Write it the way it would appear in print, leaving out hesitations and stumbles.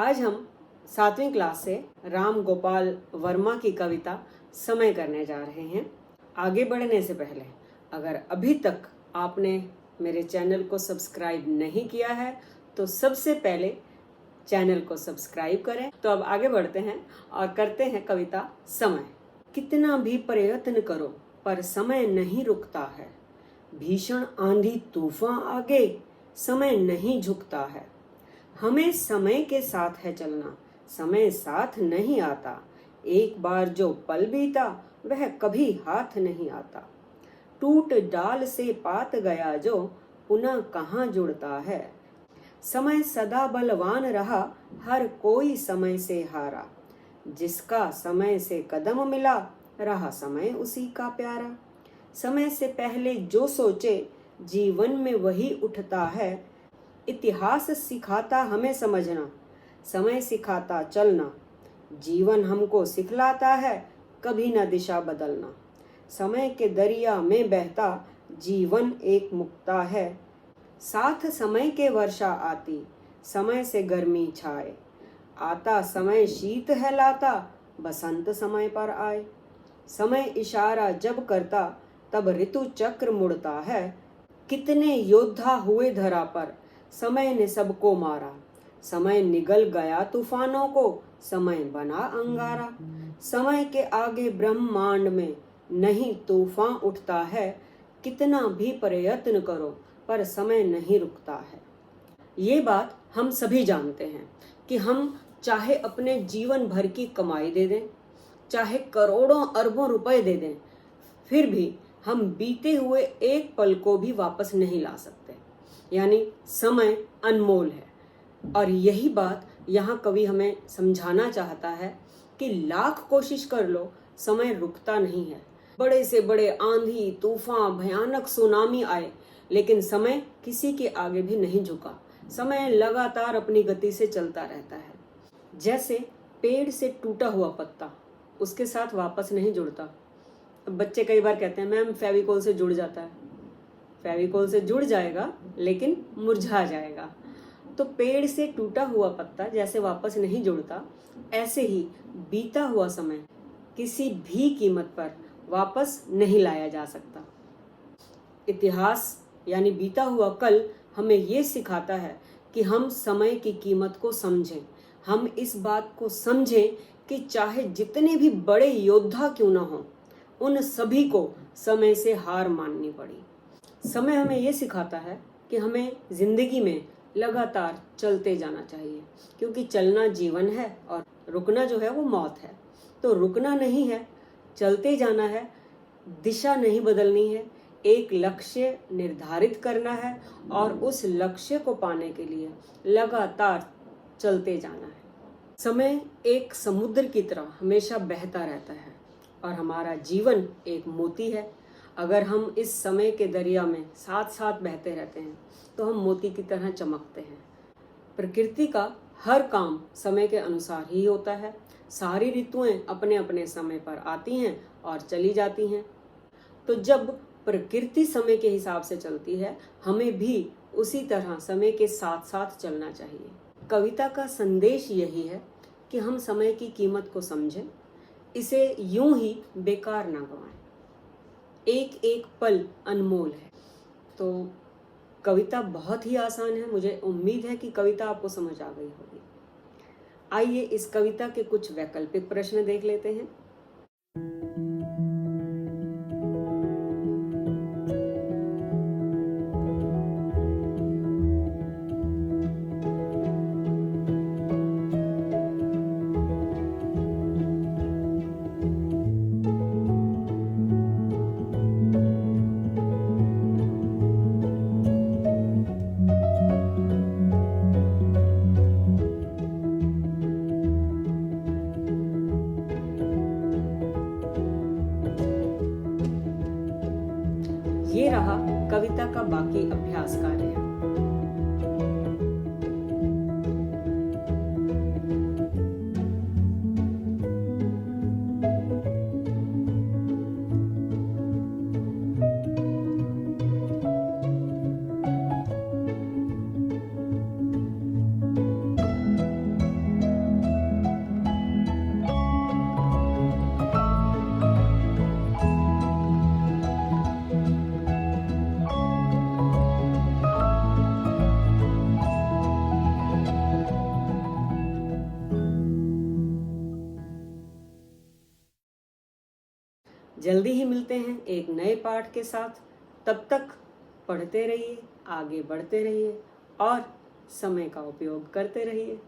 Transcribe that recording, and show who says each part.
Speaker 1: आज हम 7वीं क्लास से राम गोपाल वर्मा की कविता समय करने जा रहे हैं। आगे बढ़ने से पहले अगर अभी तक आपने मेरे चैनल को सब्सक्राइब नहीं किया है तो सबसे पहले चैनल को सब्सक्राइब करें। तो अब आगे बढ़ते हैं और करते हैं कविता समय। कितना भी प्रयत्न करो पर समय नहीं रुकता है, भीषण आंधी तूफान आगे समय नहीं झुकता है। हमें समय के साथ है चलना, समय साथ नहीं आता, एक बार जो पल बीता वह कभी हाथ नहीं आता। टूट डाल से पात गया जो पुनः कहाँ जुड़ता है, समय सदा बलवान रहा हर कोई समय से हारा। जिसका समय से कदम मिला रहा समय उसी का प्यारा। समय से पहले जो सोचे जीवन में वही उठता है, इतिहास सिखाता हमें समझना, समय सिखाता चलना। जीवन हमको सिखलाता है कभी न दिशा बदलना। समय के दरिया में बहता जीवन एक मुक्ता है, साथ समय के वर्षा आती समय से गर्मी छाए। आता समय शीत है लाता बसंत समय पर आए। समय इशारा जब करता तब ऋतु चक्र मुड़ता है। कितने योद्धा हुए धरा पर समय ने सबको मारा। समय निगल गया तूफानों को समय बना अंगारा। समय के आगे ब्रह्मांड में नहीं तूफान उठता है, कितना भी प्रयत्न करो पर समय नहीं रुकता है। ये बात हम सभी जानते हैं कि हम चाहे अपने जीवन भर की कमाई दे दें, चाहे करोड़ों अरबों रुपए दे दें, फिर भी हम बीते हुए एक पल को भी वापस नहीं ला सकते। यानी समय अनमोल है। और यही बात यहाँ कवि हमें समझाना चाहता है कि लाख कोशिश कर लो, समय रुकता नहीं है। बड़े से बड़े आंधी तूफान भयानक सुनामी आए, लेकिन समय किसी के आगे भी नहीं झुका। समय लगातार अपनी गति से चलता रहता है। जैसे पेड़ से टूटा हुआ पत्ता उसके साथ वापस नहीं जुड़ता। बच्चे कई बार कहते हैं मैम फेविकोल से जुड़ जाता है। फेविकोल से जुड़ जाएगा लेकिन मुरझा जाएगा। तो पेड़ से टूटा हुआ पत्ता जैसे वापस नहीं जुड़ता, ऐसे ही बीता हुआ समय किसी भी कीमत पर वापस नहीं लाया जा सकता। इतिहास यानी बीता हुआ कल हमें ये सिखाता है कि हम समय की कीमत को समझें। हम इस बात को समझें कि चाहे जितने भी बड़े योद्धा क्यों ना हो, उन सभी को समय से हार माननी पड़ी। समय हमें ये सिखाता है कि हमें जिंदगी में लगातार चलते जाना चाहिए, क्योंकि चलना जीवन है और रुकना जो है वो मौत है। तो रुकना नहीं है, चलते जाना है, दिशा नहीं बदलनी है, एक लक्ष्य निर्धारित करना है और उस लक्ष्य को पाने के लिए लगातार चलते जाना है। समय एक समुद्र की तरह हमेशा बहता रहता है और हमारा जीवन एक मोती है। अगर हम इस समय के दरिया में साथ साथ बहते रहते हैं तो हम मोती की तरह चमकते हैं। प्रकृति का हर काम समय के अनुसार ही होता है। सारी ऋतुएं अपने अपने समय पर आती हैं और चली जाती हैं। तो जब प्रकृति समय के हिसाब से चलती है, हमें भी उसी तरह समय के साथ साथ चलना चाहिए। कविता का संदेश यही है कि हम समय की कीमत को समझें, इसे यूं ही बेकार ना गवाएं। एक एक पल अनमोल है। तो कविता बहुत ही आसान है। मुझे उम्मीद है कि कविता आपको समझ आ गई होगी। आइए इस कविता के कुछ वैकल्पिक प्रश्न देख लेते हैं। ये रहा कविता का बाकी अभ्यास कार्य। जल्दी ही मिलते हैं एक नए पाठ के साथ। तब तक पढ़ते रहिए, आगे बढ़ते रहिए और समय का उपयोग करते रहिए।